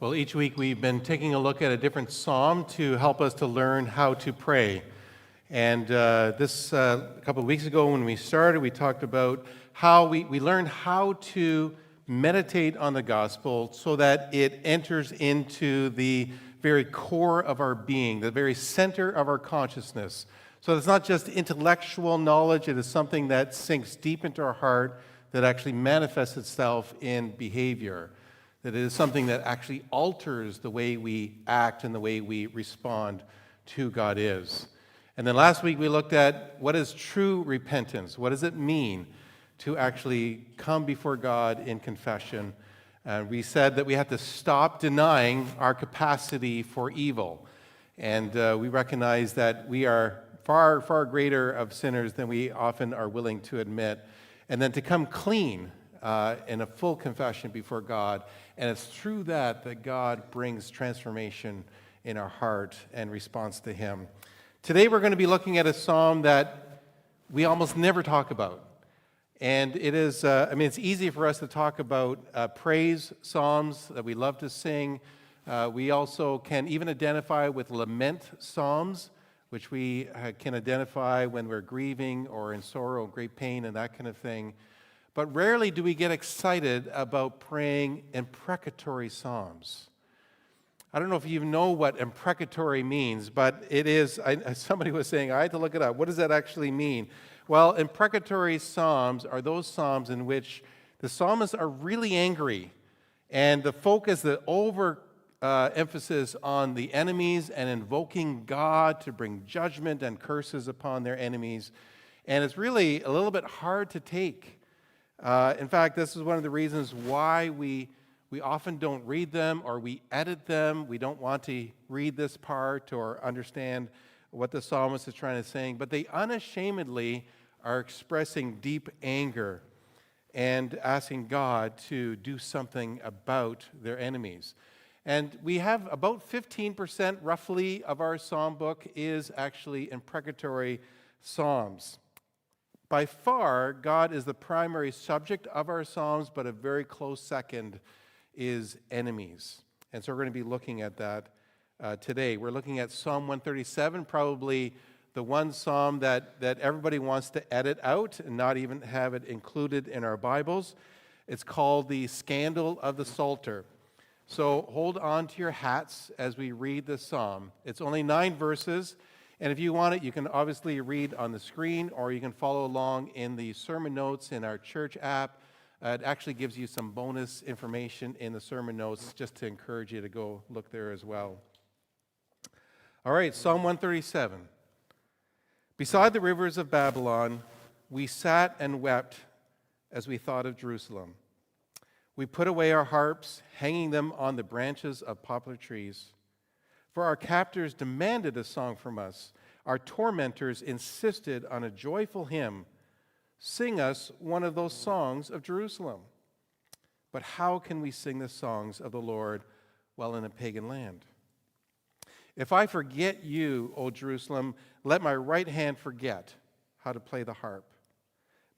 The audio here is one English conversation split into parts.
Well, each week we've been taking a look at a different psalm to help us to learn how to pray. And this a couple of weeks ago when we started, we talked about how we learned how to meditate on the gospel so that it enters into the very core of our being, the very center of our consciousness. So it's not just intellectual knowledge, it is something that sinks deep into our heart that actually manifests itself in behavior. That it is something that actually alters the way we act and the way we respond to God is. And then last week we looked at what is true repentance. What does it mean to actually come before God in confession? And we said that we have to stop denying our capacity for evil. And we recognize that we are far, far greater of sinners than we often are willing to admit. And then to come clean in a full confession before God. And it's through that God brings transformation in our heart and response to Him. Today we're going to be looking at a psalm that we almost never talk about. And it is, it's easy for us to talk about praise psalms that we love to sing. We also can even identify with lament psalms, which we can identify when we're grieving or in sorrow, great pain, and that kind of thing. But rarely do we get excited about praying imprecatory psalms. I don't know if you know what imprecatory means, but it is, somebody was saying, I had to look it up. What does that actually mean? Well, imprecatory psalms are those psalms in which the psalmists are really angry, and the focus, the emphasis on the enemies and invoking God to bring judgment and curses upon their enemies. And it's really a little bit hard to take. In fact, this is one of the reasons why we often don't read them or we edit them. We don't want to read this part or understand what the psalmist is trying to say, but they unashamedly are expressing deep anger and asking God to do something about their enemies. And we have about 15% roughly of our psalm book is actually imprecatory psalms. By far, God is the primary subject of our psalms, but a very close second is enemies. And so we're going to be looking at that today. We're looking at Psalm 137, probably the one psalm that everybody wants to edit out and not even have it included in our Bibles. It's called the Scandal of the Psalter. So hold on to your hats as we read this psalm. It's only 9 verses. And if you want it, you can obviously read on the screen or you can follow along in the sermon notes in our church app. It actually gives you some bonus information in the sermon notes just to encourage you to go look there as well. All right, Psalm 137. Beside the rivers of Babylon, we sat and wept as we thought of Jerusalem. We put away our harps, hanging them on the branches of poplar trees. For our captors demanded a song from us. Our tormentors insisted on a joyful hymn. Sing us one of those songs of Jerusalem. But how can we sing the songs of the Lord while in a pagan land? If I forget you, O Jerusalem, let my right hand forget how to play the harp.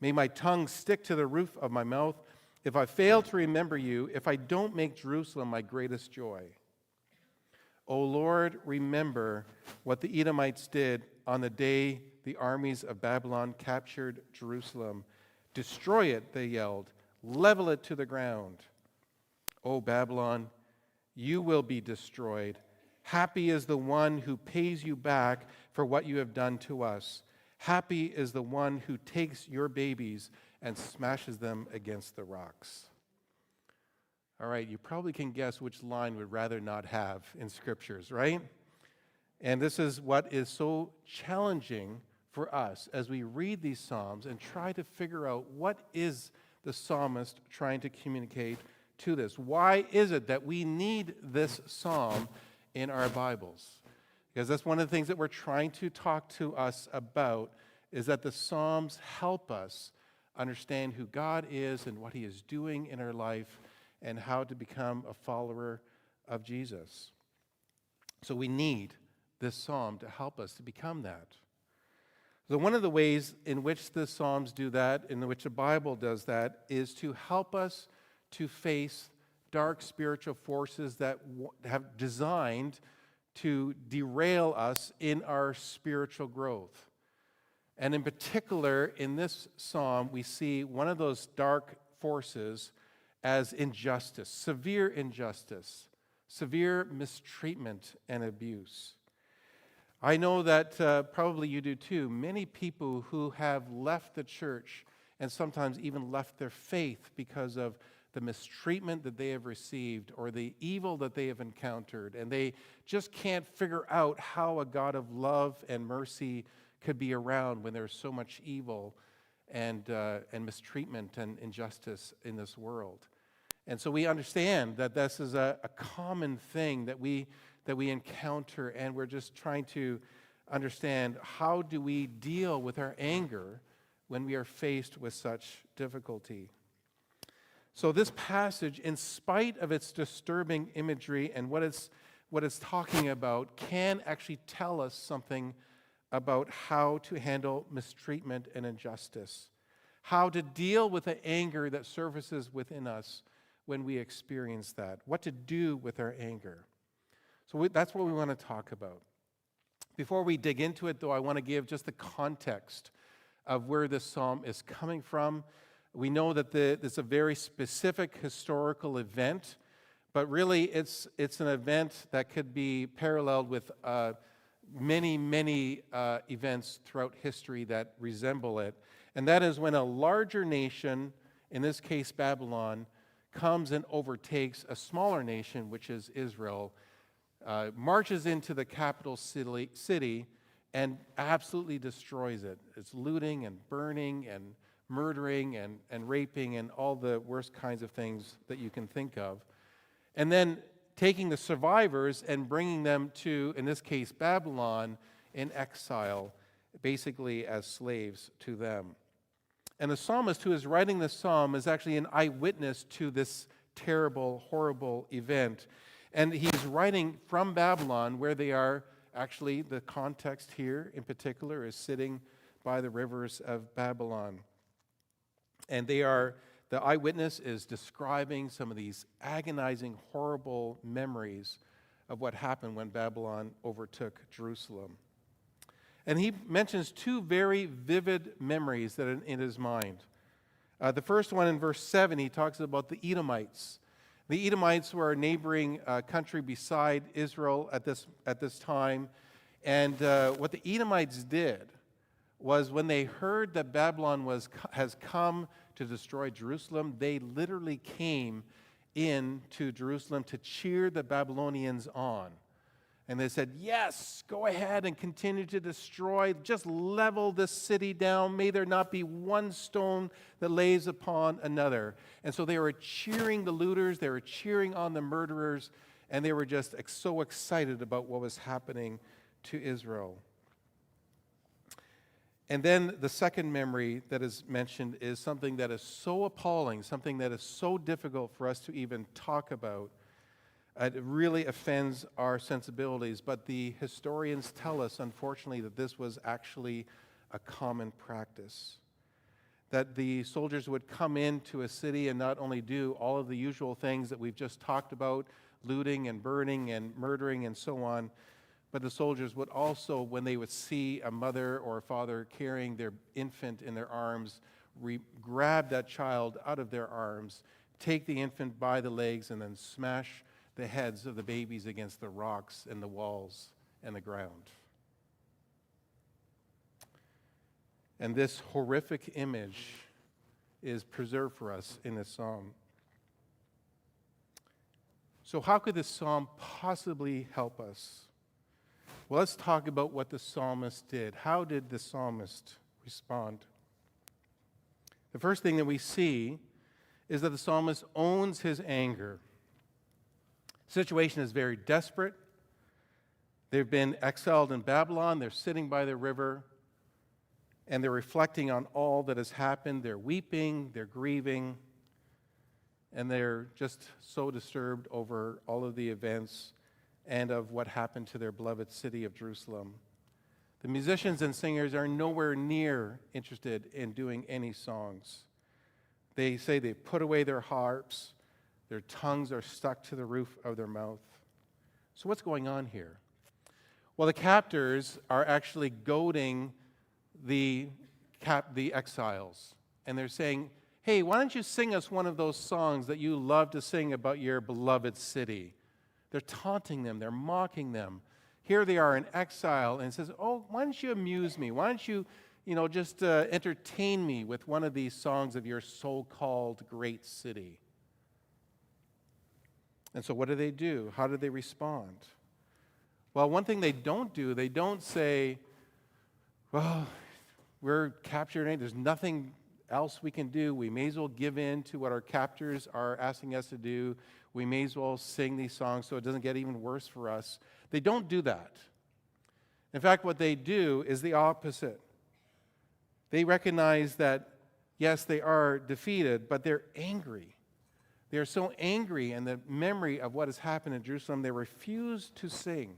May my tongue stick to the roof of my mouth. If I fail to remember you, if I don't make Jerusalem my greatest joy. O Lord, remember what the Edomites did on the day the armies of Babylon captured Jerusalem. Destroy it, they yelled. Level it to the ground. O Babylon, you will be destroyed. Happy is the one who pays you back for what you have done to us. Happy is the one who takes your babies and smashes them against the rocks. All right, you probably can guess which line we'd rather not have in scriptures, right? And this is what is so challenging for us as we read these psalms and try to figure out what is the psalmist trying to communicate to this. Why is it that we need this psalm in our Bibles? Because that's one of the things that we're trying to talk to us about, is that the psalms help us understand who God is and what He is doing in our life and how to become a follower of Jesus. So we need this psalm to help us to become that. So one of the ways in which the Psalms do that, in which the Bible does that, is to help us to face dark spiritual forces that have designed to derail us in our spiritual growth. And in particular, in this psalm, we see one of those dark forces as injustice, severe mistreatment and abuse. I know that probably you do too. Many people who have left the church and sometimes even left their faith because of the mistreatment that they have received or the evil that they have encountered, and they just can't figure out how a God of love and mercy could be around when there's so much evil and mistreatment and injustice in this world. And so we understand that this is a common thing that we encounter, and we're just trying to understand, how do we deal with our anger when we are faced with such difficulty? So this passage, in spite of its disturbing imagery and what it's talking about, can actually tell us something about how to handle mistreatment and injustice, how to deal with the anger that surfaces within us when we experience that, what to do with our anger. So that's what we want to talk about. Before we dig into it, though, I want to give just the context of where this psalm is coming from. We know that it's a very specific historical event, but really it's an event that could be paralleled with many events throughout history that resemble it. And that is when a larger nation, in this case Babylon, comes and overtakes a smaller nation, which is Israel, marches into the capital city and absolutely destroys it. It's looting and burning and murdering and raping and all the worst kinds of things that you can think of. And then taking the survivors and bringing them to, in this case, Babylon in exile, basically as slaves to them. And the psalmist who is writing this psalm is actually an eyewitness to this terrible, horrible event. And he's writing from Babylon, where they are. Actually, the context here in particular is sitting by the rivers of Babylon. And the eyewitness is describing some of these agonizing, horrible memories of what happened when Babylon overtook Jerusalem. And he mentions two very vivid memories that are in his mind. The first one in verse 7, he talks about the Edomites. The Edomites were a neighboring country beside Israel at this time. And what the Edomites did was, when they heard that Babylon has come to destroy Jerusalem, they literally came into Jerusalem to cheer the Babylonians on. And they said, yes, go ahead and continue to destroy. Just level this city down. May there not be one stone that lays upon another. And so they were cheering the looters. They were cheering on the murderers. And they were just so excited about what was happening to Israel. And then the second memory that is mentioned is something that is so appalling, something that is so difficult for us to even talk about. It really offends our sensibilities, but the historians tell us, unfortunately, that this was actually a common practice. That the soldiers would come into a city and not only do all of the usual things that we've just talked about, looting and burning and murdering and so on, but the soldiers would also, when they would see a mother or a father carrying their infant in their arms, grab that child out of their arms, take the infant by the legs, and then smash the heads of the babies against the rocks and the walls and the ground. And this horrific image is preserved for us in this psalm. So how could this psalm possibly help us? Well, let's talk about what the psalmist did. How did the psalmist respond? The first thing that we see is that the psalmist owns his anger. The situation is very desperate. They've been exiled in Babylon. They're sitting by the river, and they're reflecting on all that has happened. They're weeping, they're grieving, and they're just so disturbed over all of the events and of what happened to their beloved city of Jerusalem. The musicians and singers are nowhere near interested in doing any songs. They say they put away their harps. Their tongues are stuck to the roof of their mouth. So what's going on here? Well, the captors are actually goading the exiles. And they're saying, hey, why don't you sing us one of those songs that you love to sing about your beloved city? They're taunting them. They're mocking them. Here they are in exile, and it says, oh, why don't you amuse me? Why don't you, just entertain me with one of these songs of your so-called great city? And so what do? How do they respond? Well, one thing they don't do, they don't say, well, we're captured, there's nothing else we can do. We may as well give in to what our captors are asking us to do. We may as well sing these songs so it doesn't get even worse for us. They don't do that. In fact, what they do is the opposite. They recognize that, yes, they are defeated, but they're angry. They are so angry in the memory of what has happened in Jerusalem, they refuse to sing.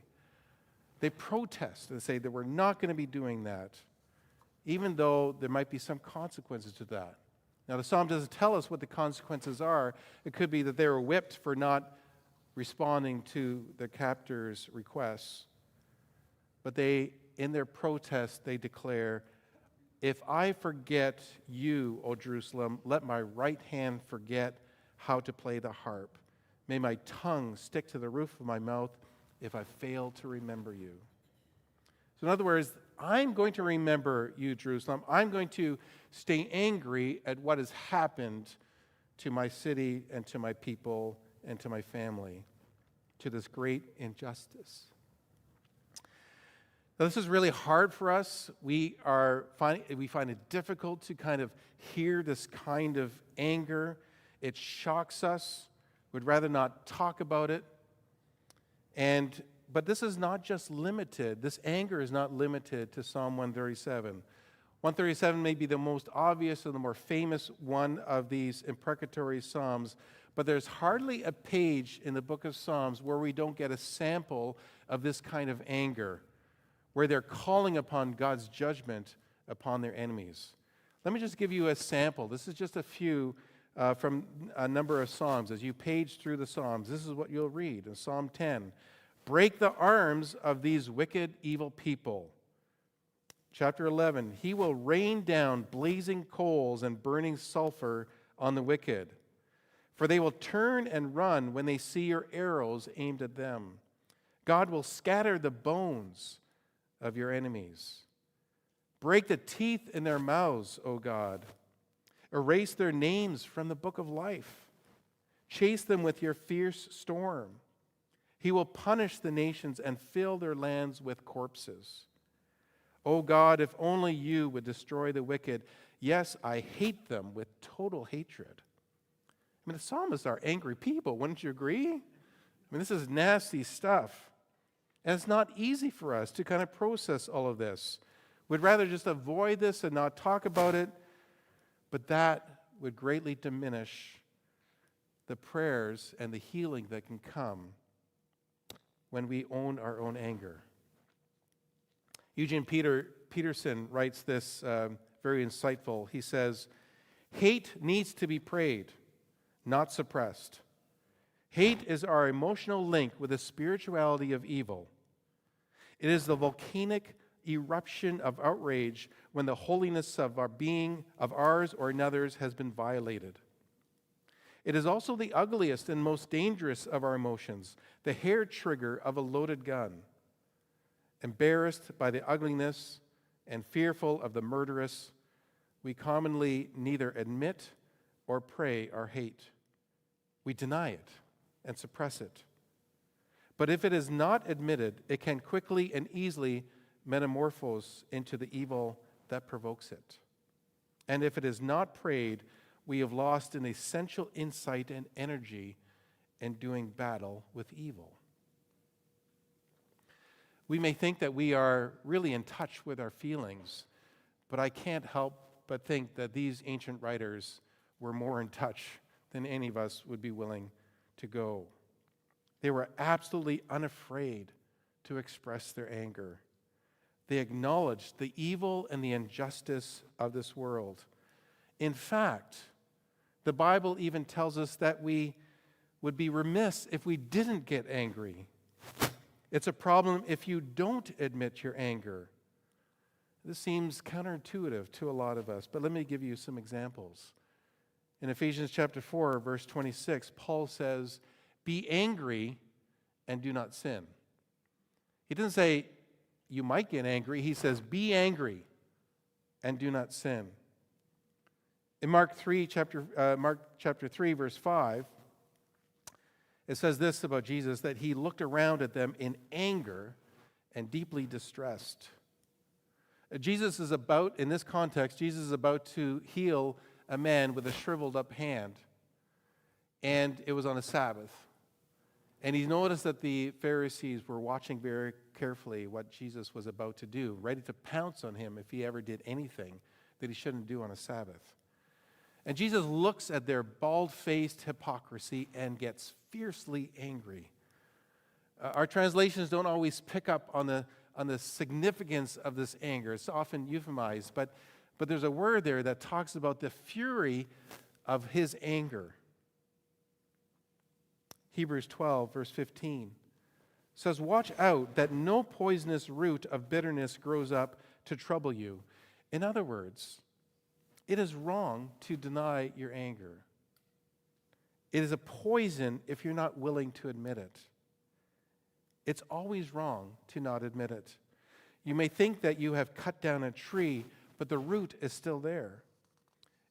They protest and say that we're not going to be doing that, even though there might be some consequences to that. Now, the psalm doesn't tell us what the consequences are. It could be that they were whipped for not responding to the captor's requests. But in their protest, they declare, if I forget you, O Jerusalem, let my right hand forget how to play the harp. May my tongue stick to the roof of my mouth if I fail to remember you. So in other words, I'm going to remember you, Jerusalem. I'm going to stay angry at what has happened to my city and to my people and to my family, to this great injustice. Now, this is really hard for us. We find it difficult to kind of hear this kind of anger. It shocks us. We'd rather not talk about it. But this is not just limited. This anger is not limited to Psalm 137. 137 may be the most obvious and the more famous one of these imprecatory psalms, but there's hardly a page in the book of Psalms where we don't get a sample of this kind of anger, where they're calling upon God's judgment upon their enemies. Let me just give you a sample. This is just a few from a number of Psalms. As you page through the Psalms, this is what you'll read in Psalm 10. Break the arms of these wicked, evil people. Chapter 11, he will rain down blazing coals and burning sulfur on the wicked, for they will turn and run when they see your arrows aimed at them. God will scatter the bones of your enemies. Break the teeth in their mouths, O God. Erase their names from the book of life. Chase them with your fierce storm. He will punish the nations and fill their lands with corpses. O God, if only you would destroy the wicked. Yes, I hate them with total hatred. I mean, the psalmists are angry people, wouldn't you agree? I mean, this is nasty stuff. And it's not easy for us to kind of process all of this. We'd rather just avoid this and not talk about it, but that would greatly diminish the prayers and the healing that can come when we own our own anger. Eugene Peterson writes this very insightful. He says, hate needs to be prayed, not suppressed. Hate is our emotional link with the spirituality of evil. It is the volcanic eruption of outrage when the holiness of our being, of ours or another's, has been violated. It is also the ugliest and most dangerous of our emotions, the hair trigger of a loaded gun. Embarrassed by the ugliness and fearful of the murderous, we commonly neither admit or pray our hate. We deny it and suppress it. But if it is not admitted, it can quickly and easily metamorphose into the evil that provokes it. And if it is not prayed, we have lost an essential insight and energy in doing battle with evil. We may think that we are really in touch with our feelings, but I can't help but think that these ancient writers were more in touch than any of us would be willing to go. They were absolutely unafraid to express their anger. They acknowledged the evil and the injustice of this world. In fact, the Bible even tells us that we would be remiss if we didn't get angry. It's a problem if you don't admit your anger. This seems counterintuitive to a lot of us, but let me give you some examples. In Ephesians chapter 4, verse 26, Paul says, "Be angry and do not sin." He doesn't say you might get angry. He says, "Be angry and do not sin." In Mark chapter 3, verse 5, it says this about Jesus, that he looked around at them in anger and deeply distressed. Jesus is about, in this context, Jesus is about to heal a man with a shriveled up hand. And it was on a Sabbath. And he noticed that the Pharisees were watching very carefully what Jesus was about to do, ready to pounce on him if he ever did anything that he shouldn't do on a Sabbath. And Jesus looks at their bald-faced hypocrisy and gets fiercely angry. Our translations don't always pick up on the significance of this anger. It's often euphemized, but there's a word there that talks about the fury of his anger. Hebrews 12, verse 15 says, "Watch out that no poisonous root of bitterness grows up to trouble you." In other words, it is wrong to deny your anger. It is a poison if you're not willing to admit it. It's always wrong to not admit it. You may think that you have cut down a tree, but the root is still there.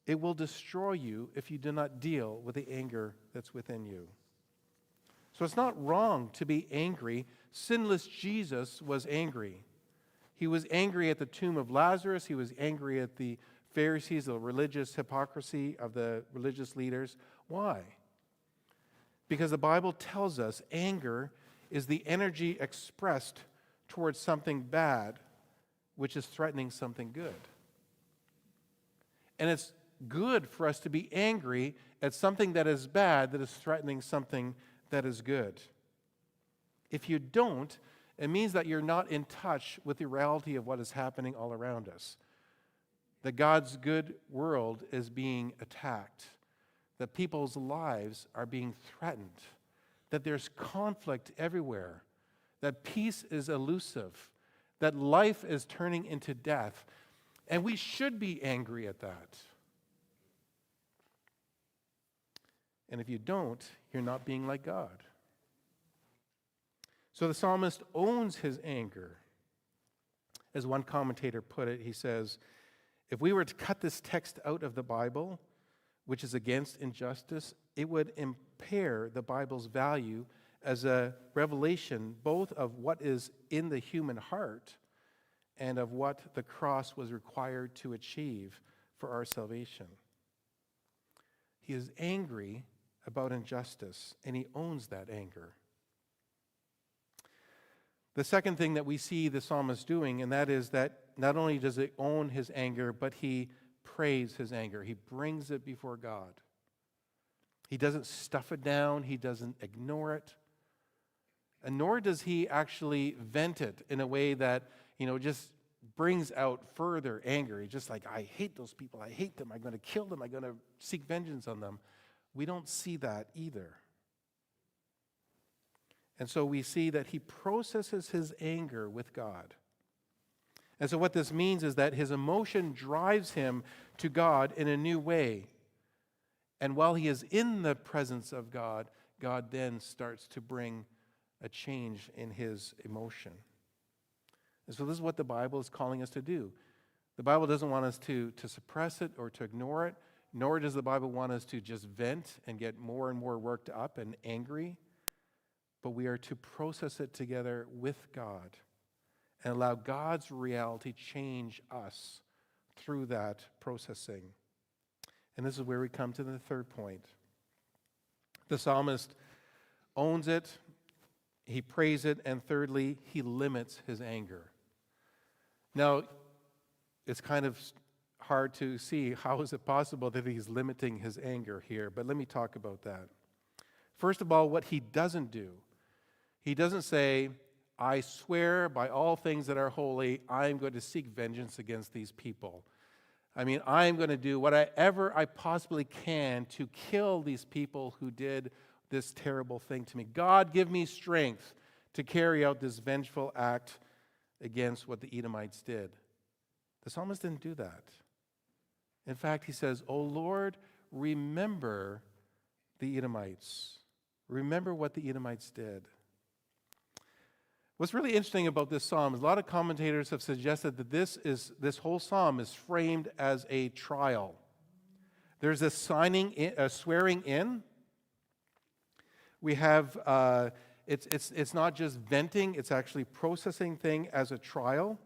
It will destroy you if you do not deal with the anger that's within you. So it's not wrong to be angry. Sinless Jesus was angry. He was angry at the tomb of Lazarus. He was angry at the Pharisees, the religious hypocrisy of the religious leaders. Why? Because the Bible tells us anger is the energy expressed towards something bad, which is threatening something good. And it's good for us to be angry at something that is bad, that is threatening something that is good. If you don't, it means that you're not in touch with the reality of what is happening all around us. That God's good world is being attacked. That people's lives are being threatened. That there's conflict everywhere. That peace is elusive. That life is turning into death. And we should be angry at that. And if you don't, you're not being like God. So the psalmist owns his anger. As one commentator put it, he says, if we were to cut this text out of the Bible, which is against injustice, it would impair the Bible's value as a revelation both of what is in the human heart and of what the cross was required to achieve for our salvation. He is angry about injustice, and he owns that anger. The second thing that we see the psalmist doing, and that is that not only does he own his anger, but he prays his anger. He brings it before God. He doesn't stuff it down. He doesn't ignore it. And nor does he actually vent it in a way that, just brings out further anger. He's just like, I hate those people. I hate them. I'm going to kill them. I'm going to seek vengeance on them. We don't see that either. And so we see that he processes his anger with God. And so what this means is that his emotion drives him to God in a new way. And while he is in the presence of God, God then starts to bring a change in his emotion. And so this is what the Bible is calling us to do. The Bible doesn't want us to suppress it or to ignore it, nor does the Bible want us to just vent and get more and more worked up and angry. But we are to process it together with God and allow God's reality change us through that processing. And this is where we come to the third point. The psalmist owns it, he prays it, and thirdly, he limits his anger. Now, it's kind of hard to see how is it possible that he's limiting his anger here, but let me talk about that. First of all, what he doesn't do. He doesn't say, I swear by all things that are holy, I am going to seek vengeance against these people. I am going to do whatever I possibly can to kill these people who did this terrible thing to me. God, give me strength to carry out this vengeful act against what the Edomites did. The psalmist didn't do that. In fact, he says, "O Lord, remember the Edomites." Remember what the Edomites did. What's really interesting about this psalm is a lot of commentators have suggested that this whole psalm is framed as a trial. There's a swearing in. We have it's not just venting; it's actually processing thing as a trial.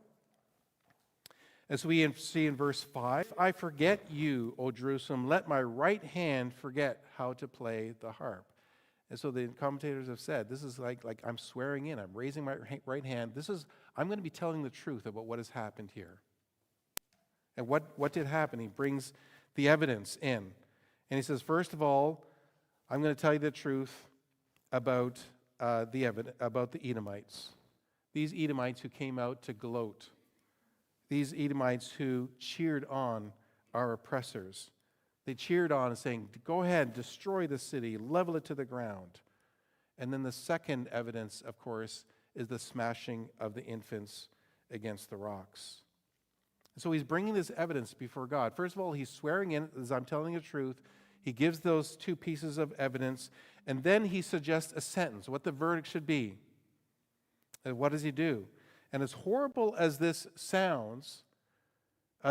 As we see in verse 5, "I forget you, O Jerusalem. Let my right hand forget how to play the harp." And so the commentators have said, this is like I'm swearing in. I'm raising my right hand. I'm going to be telling the truth about what has happened here. And what did happen? He brings the evidence in. And he says, first of all, I'm going to tell you the truth about the Edomites. These Edomites who came out to gloat. These Edomites who cheered on our oppressors. They cheered on saying, "Go ahead, destroy the city, level it to the ground." And then the second evidence, of course, is the smashing of the infants against the rocks. So he's bringing this evidence before God. First of all, he's swearing in, as I'm telling the truth. He gives those two pieces of evidence, and then he suggests a sentence, what the verdict should be. And what does he do? And as horrible as this sounds,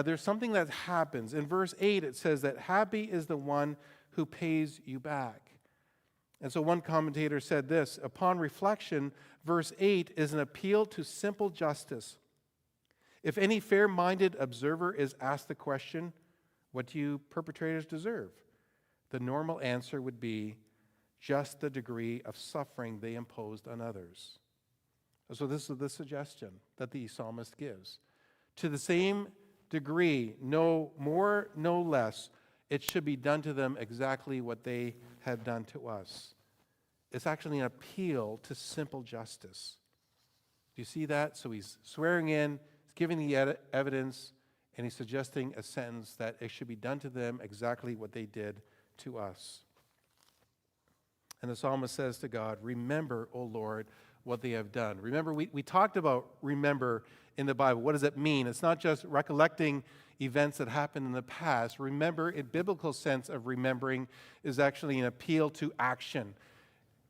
there's something that happens. In verse 8, it says that happy is the one who pays you back. And so one commentator said this, upon reflection, verse 8 is an appeal to simple justice. If any fair-minded observer is asked the question, what do you perpetrators deserve? The normal answer would be just the degree of suffering they imposed on others. So this is the suggestion that the psalmist gives. To the same degree, no more, no less, it should be done to them exactly what they have done to us. It's actually an appeal to simple justice. Do you see that? So he's swearing in, he's giving the evidence, and he's suggesting a sentence that it should be done to them exactly what they did to us. And the psalmist says to God, remember, O Lord, what they have done. Remember, we talked about remember in the Bible. What does it mean? It's not just recollecting events that happened in the past. Remember, in biblical sense of remembering, is actually an appeal to action.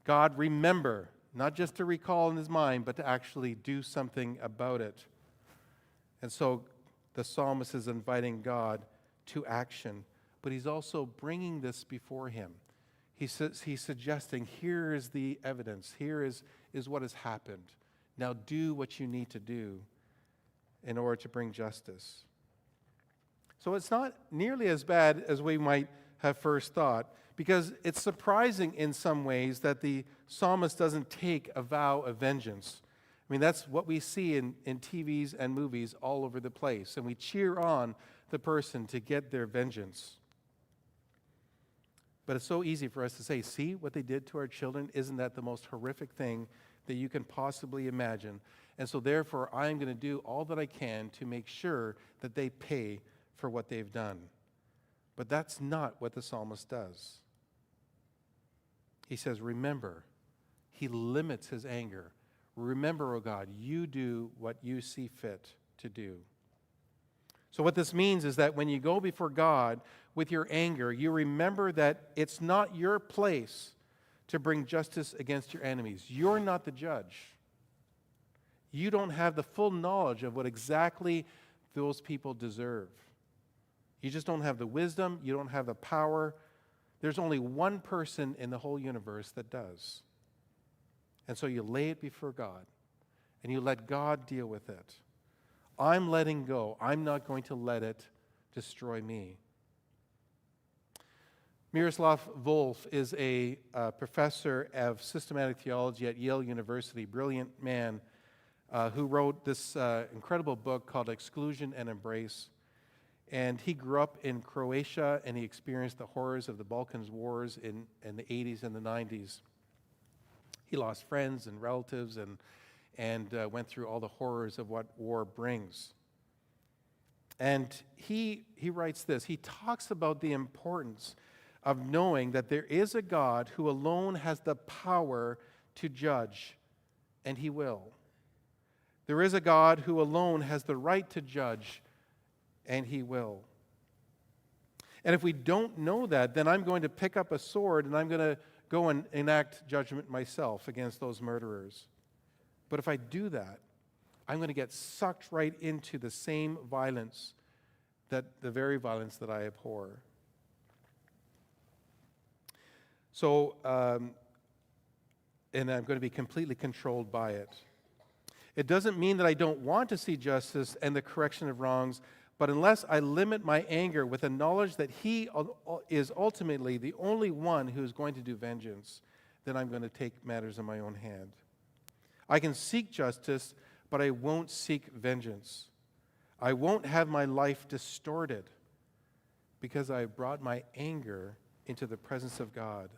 God, remember, not just to recall in his mind, but to actually do something about it. And so the psalmist is inviting God to action, but he's also bringing this before him. He's suggesting, here is the evidence. Here is what has happened. Now do what you need to do in order to bring justice. So it's not nearly as bad as we might have first thought, because it's surprising in some ways that the psalmist doesn't take a vow of vengeance. I mean, that's what we see in TVs and movies all over the place, and we cheer on the person to get their vengeance. But it's so easy for us to say, see what they did to our children? Isn't that the most horrific thing that you can possibly imagine? And so therefore, I'm going to do all that I can to make sure that they pay for what they've done. But that's not what the psalmist does. He says, remember. He limits his anger. Remember, O God, you do what you see fit to do. So what this means is that when you go before God with your anger, you remember that it's not your place to bring justice against your enemies. You're not the judge. You don't have the full knowledge of what exactly those people deserve. You just don't have the wisdom. You don't have the power. There's only one person in the whole universe that does. And so you lay it before God, and you let God deal with it. I'm letting go. I'm not going to let it destroy me. Miroslav Volf is a professor of systematic theology at Yale University, brilliant man, who wrote this incredible book called Exclusion and Embrace. And he grew up in Croatia, and he experienced the horrors of the Balkans wars in the 80s and the 90s. He lost friends and relatives and went through all the horrors of what war brings. And he writes this. He talks about the importance of knowing that there is a God who alone has the power to judge, and he will. There is a God who alone has the right to judge, and he will. And if we don't know that, then I'm going to pick up a sword and I'm going to go and enact judgment myself against those murderers. But if I do that, I'm going to get sucked right into the same violence, the very violence that I abhor. So, and I'm going to be completely controlled by it. It doesn't mean that I don't want to see justice and the correction of wrongs, but unless I limit my anger with the knowledge that he is ultimately the only one who is going to do vengeance, then I'm going to take matters in my own hand. I can seek justice, but I won't seek vengeance. I won't have my life distorted because I brought my anger into the presence of God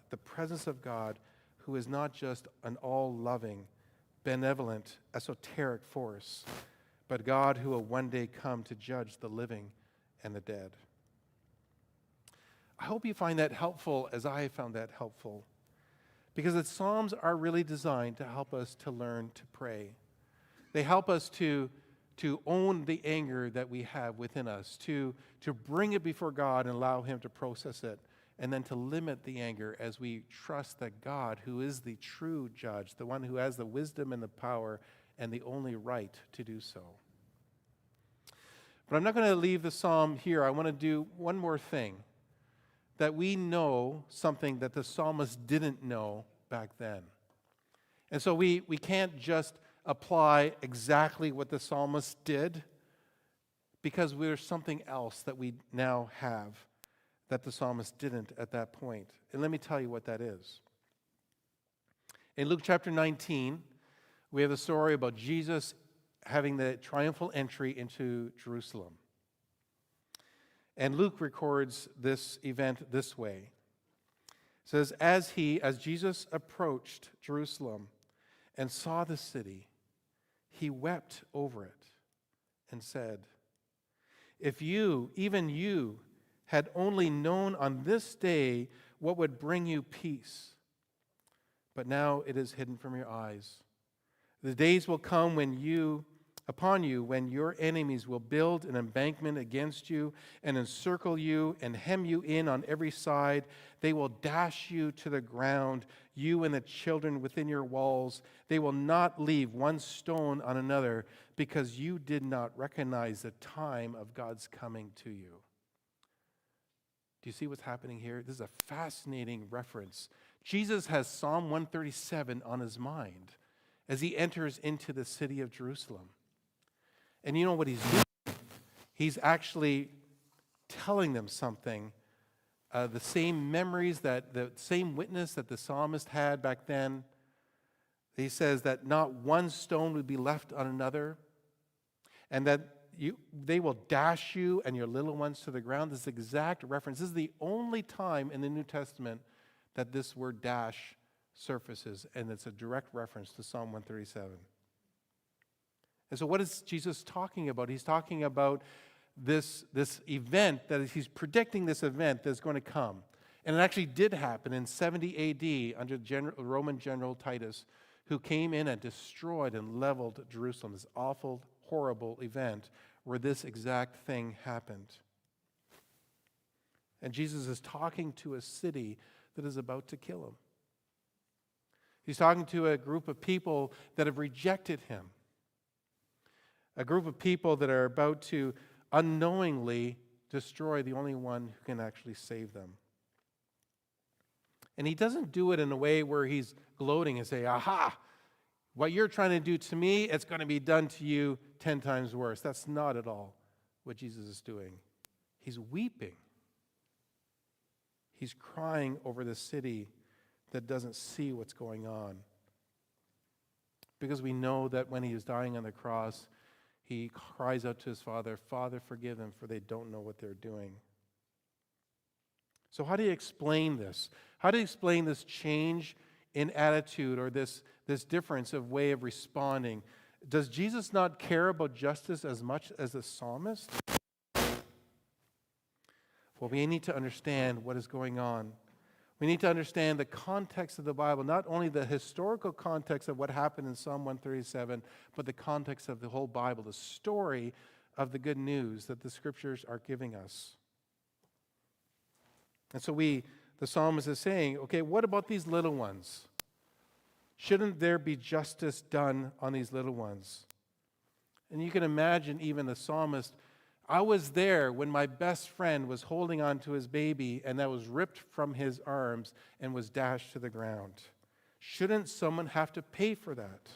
who is not just an all-loving, benevolent, esoteric force, but God who will one day come to judge the living and the dead. I hope you find that helpful as I found that helpful, because the Psalms are really designed to help us to learn to pray. They help us to own the anger that we have within us, to bring it before God and allow him to process it, and then to limit the anger as we trust that God, who is the true judge, the one who has the wisdom and the power and the only right to do so. But I'm not going to leave the psalm here. I want to do one more thing, that we know something that the psalmist didn't know back then. And so we can't just apply exactly what the psalmist did, because there's something else that we now have that the psalmist didn't at that point. And let me tell you what that is. In Luke chapter 19, we have the story about Jesus having the triumphal entry into Jerusalem. And Luke records this event this way. It says, as Jesus approached Jerusalem and saw the city, he wept over it and said, if you, even you, had only known on this day what would bring you peace, but now it is hidden from your eyes. The days will come when your enemies will build an embankment against you and encircle you and hem you in on every side. They will dash you to the ground, you and the children within your walls. They will not leave one stone on another, because you did not recognize the time of God's coming to you. Do you see what's happening here? This is a fascinating reference. Jesus has Psalm 137 on his mind as he enters into the city of Jerusalem. And you know what he's doing? He's actually telling them something. The same memories, the same witness that the psalmist had back then. He says that not one stone would be left on another, and that they will dash you and your little ones to the ground. This exact reference. This is the only time in the New Testament that this word dash surfaces, and it's a direct reference to Psalm 137. And so what is Jesus talking about? He's talking about this event, that he's predicting this event that's going to come. And it actually did happen in 70 A.D. under Roman General Titus, who came in and destroyed and leveled Jerusalem, this awful, horrible event where this exact thing happened. And Jesus is talking to a city that is about to kill him. He's talking to a group of people that have rejected him. A group of people that are about to unknowingly destroy the only one who can actually save them. And he doesn't do it in a way where he's gloating and say, aha, what you're trying to do to me, it's going to be done to you 10 times worse. That's not at all what Jesus is doing. He's weeping. He's crying over the city that doesn't see what's going on. Because we know that when he is dying on the cross, he cries out to his Father, Father, forgive them, for they don't know what they're doing. So how do you explain this? How do you explain this change in attitude, or this difference of way of responding? Does Jesus not care about justice as much as the psalmist? Well, we need to understand what is going on. We need to understand the context of the Bible, not only the historical context of what happened in Psalm 137, but the context of the whole Bible, the story of the good news that the Scriptures are giving us. And so the psalmist is saying, okay, what about these little ones? Shouldn't there be justice done on these little ones? And you can imagine even the psalmist, I was there when my best friend was holding on to his baby and that was ripped from his arms and was dashed to the ground. Shouldn't someone have to pay for that?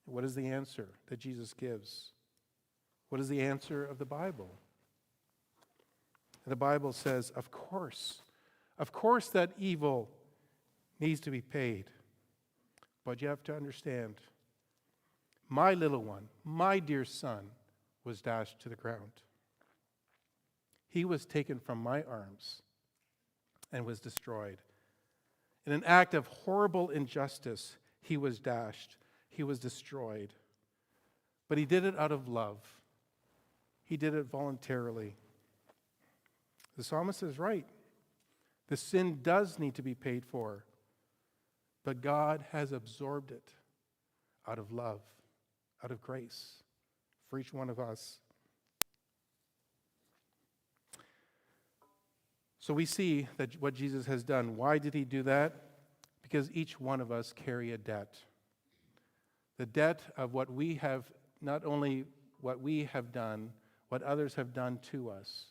What is the answer that Jesus gives? What is the answer of the Bible? The Bible says, of course that evil needs to be paid. But you have to understand, my little one, my dear son, was dashed to the ground. He was taken from my arms and was destroyed. In an act of horrible injustice, he was dashed, he was destroyed. But he did it out of love. He did it voluntarily. The psalmist is right. The sin does need to be paid for, but God has absorbed it out of love, out of grace for each one of us. So we see that what Jesus has done. Why did he do that? Because each one of us carry a debt. The debt of what we have, not only what we have done, what others have done to us.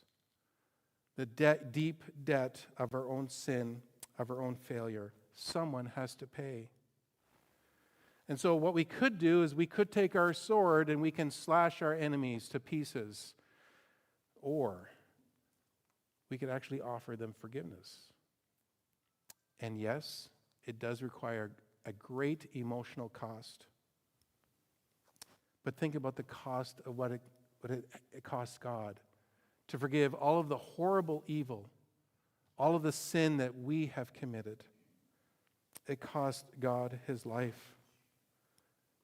The deep debt of our own sin, of our own failure. Someone has to pay. And so what we could do is we could take our sword and we can slash our enemies to pieces. Or we could actually offer them forgiveness. And yes, it does require a great emotional cost. But think about the cost of what it costs God to forgive all of the horrible evil, all of the sin that we have committed. It cost God his life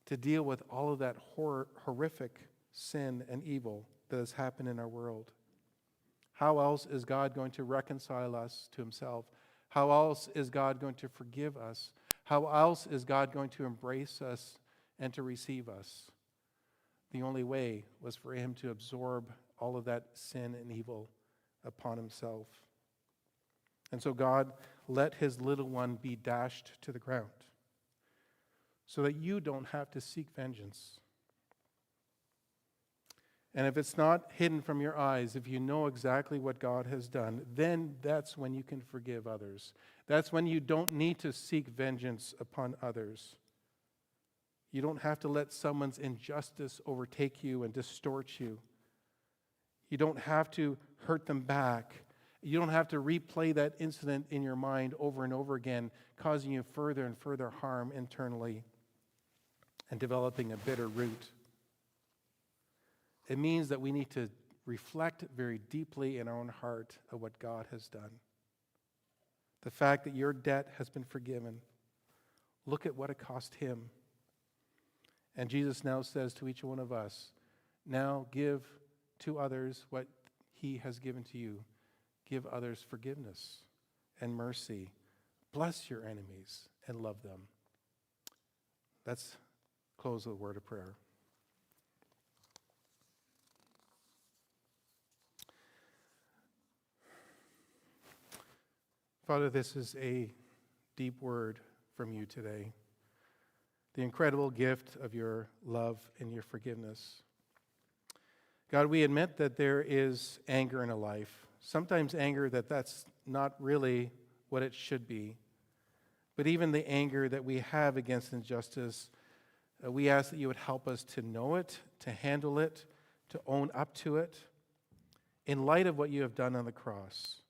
to deal with all of that horrific sin and evil that has happened in our world. How else is God going to reconcile us to himself? How else is God going to forgive us? How else is God going to embrace us and to receive us? The only way was for him to absorb all of that sin and evil upon himself. And so God let his little one be dashed to the ground so that you don't have to seek vengeance. And if it's not hidden from your eyes, if you know exactly what God has done, then that's when you can forgive others. That's when you don't need to seek vengeance upon others. You don't have to let someone's injustice overtake you and distort you. You don't have to hurt them back. You don't have to replay that incident in your mind over and over again, causing you further and further harm internally and developing a bitter root. It means that we need to reflect very deeply in our own heart of what God has done. The fact that your debt has been forgiven. Look at what it cost him. And Jesus now says to each one of us, now give to others what he has given to you. Give others forgiveness and mercy. Bless your enemies and love them. Let's close with a word of prayer. Father, this is a deep word from you today. The incredible gift of your love and your forgiveness. God, we admit that there is anger in a life. Sometimes anger that's not really what it should be. But even the anger that we have against injustice, we ask that you would help us to know it, to handle it, to own up to it, in light of what you have done on the cross,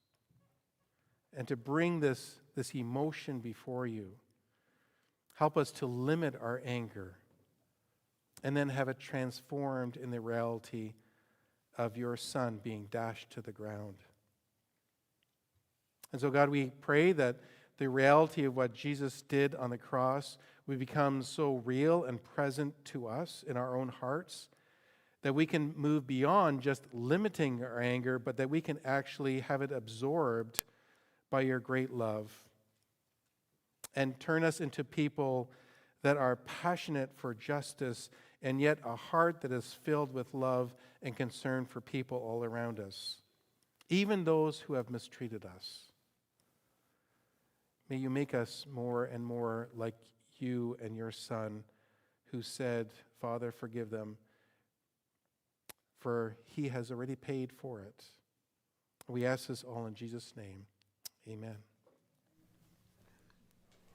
and to bring this emotion before you. Help us to limit our anger and then have it transformed in the reality of your Son being dashed to the ground. And so, God, we pray that the reality of what Jesus did on the cross would become so real and present to us in our own hearts that we can move beyond just limiting our anger, but that we can actually have it absorbed by your great love, and turn us into people that are passionate for justice and yet a heart that is filled with love and concern for people all around us, even those who have mistreated us. May you make us more and more like you and your Son, who said, Father, forgive them, for he has already paid for it. We ask this all in Jesus' name. Amen.